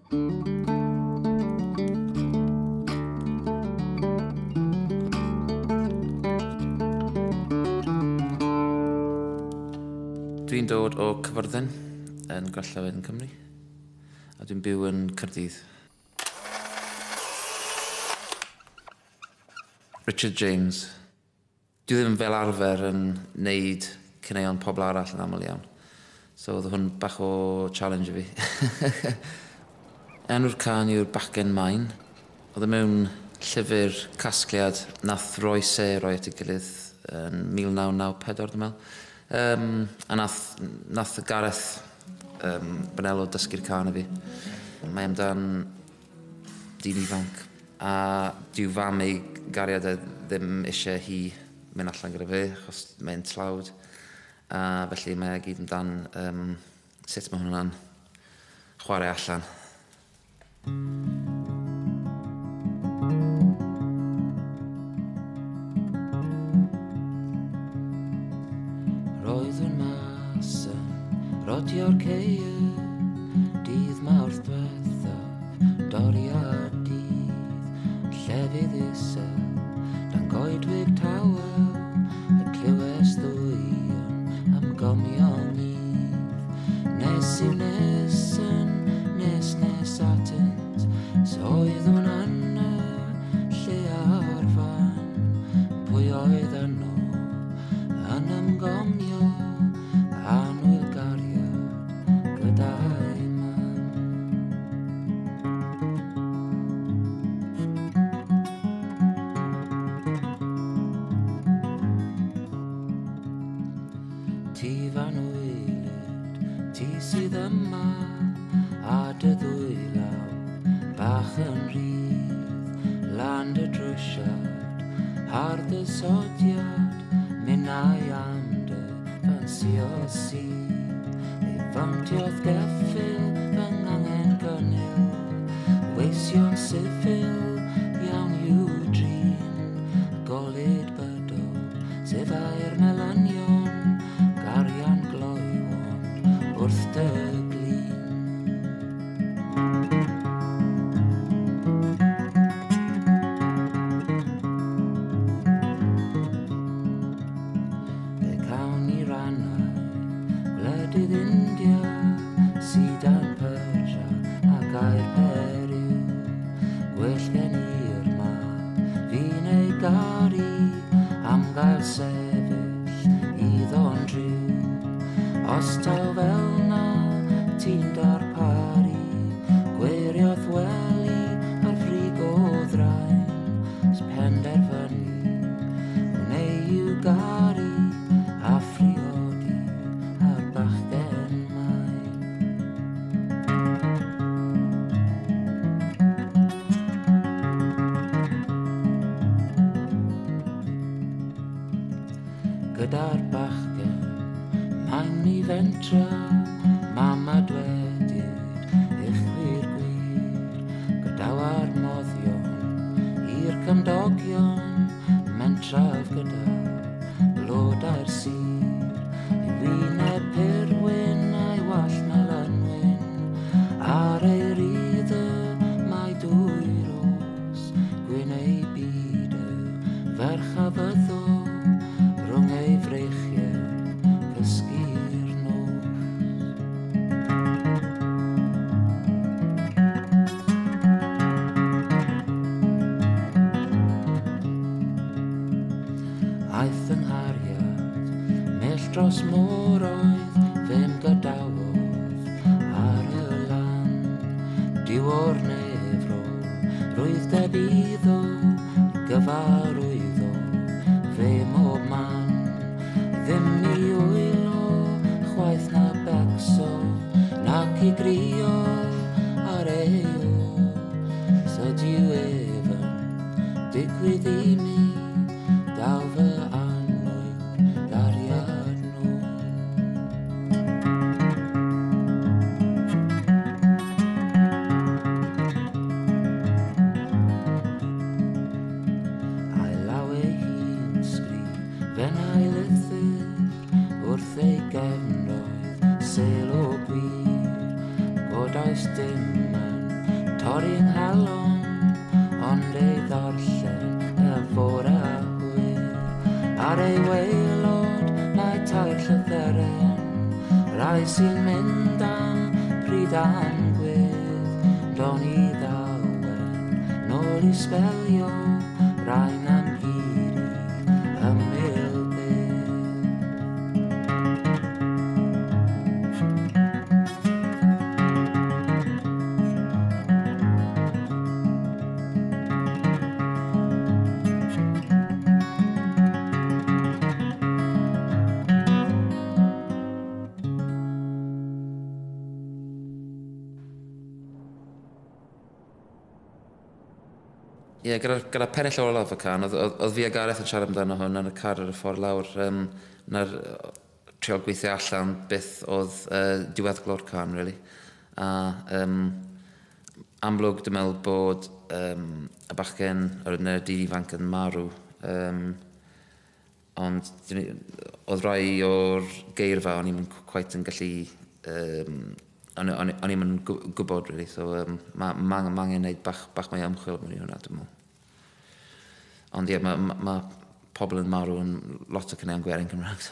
Dwi'n dod o Cyfyrddin yn Gorllewin Cymru a dwi'n byw yn Caerdydd. Richard James. Dwi ddim fel arfer yn neud cyneuon pobl arall yn aml iawn. So oedd hwn bach o challenge i fi. Enw'r can yw'r Bachgen Maen. Oedd e mewn llyfr casgliad nath roi at ei gilydd yn 1994 dwi'n meddwl. A nath y Gareth Benelo dysgu'r can i fi. Mae amdan dyn ifanc a dyw fam ei gariad ddim eisiau hi mynd allan gyda fe achos mae'n tlawd. A felly mae gyd amdan sut mae hwnna'n chwarae allan. Roeddwn mas yn rodio'r ceir, dydd Mawrth diwethaf, doriad dydd, llefydd isel, dan goedwig tawel, y clywes ddwy yn amgomio nydd. Nes yw nes yn nes atynt, so oeddwn yn y lle arfan, pwy oedd yno yn ymgomio anwyl gariad gyda'i man. Ti fan wylid, ti sydd yma a dy ddwy law bach yn rhydd, land y drwsiad, hardd y sodiad, minnau am dy fansio sydd. Ei fantiodd geffil fy ngangen gynnil, weision sifil iawn yw drin, golid bydol, sef a'r melanion, garian gloiwon wrth dy glin. Gwledydd India, Sidan Persia a gair Periw, gwell gen i'r mab, fi'n ei gari am gael sefyll iddo'n driw. Os taw fel na ti'n darparu, gwiriodd weli ar frig o ddraen, spenderfynu, wneu yw gari a phriodi ar Bachgen Maen. Gyda'r bachgen Maen i fentra, mama dwedyd uchwyr gwir, gyda'r moddion i'r cymdogion, mentraf gyda blodau'r sir, ei wyneb pirwyn a'i wall melynwyn, ar ei ryddo mae dwy ros, gwyn ei byd ferch a fyddo, rhwng ei freichiau, cysgu'r nos. Aeth yng nghariad, mell dros môr oedd, fe'n gadawodd ar y lan. Diw o'r nefro, rwydd debyddo, gyfarwyddo, fe mob man. Ddim i wylo, chwaith na becso, nac i grio ar ei ôl. So diw efan, digwydd i mi, daw fy anwyl gariad nhw. A'i law ei hun sgrifenn a'i lythyr wrth ei gefnroedd sel o gwir, bod a'i torri yng nghalon, ond ei ddarllen y fore a hwyr. Ar ei waelod mae tair llythyren, rai sy'n mynd am pryd am gwydd. Don i ddawen, nôl i sbelio, rai na'n hiri ymyl bydd. Ie, gyda pennill olaf y can, oedd fi a Gareth yn siarad amdano hwn yn y car ar y ffordd lawr. Na'r triol gweithio allan beth oedd diweddglo'r can, really. A amlwg, dwi'n meddwl bod y bachgen o'r yna dyn ifanc yn marw. Ond oedd rai o'r geirfa o'n i'n cweit yn gallu... o'n i'n gwybod, really. So ma' angen gwneud bach mwy ymchwil mewn i hwnna, dwi'n meddwl. Ond ie, mae pobl yn marw yn lot o cynneuon gwerin Cymraeg.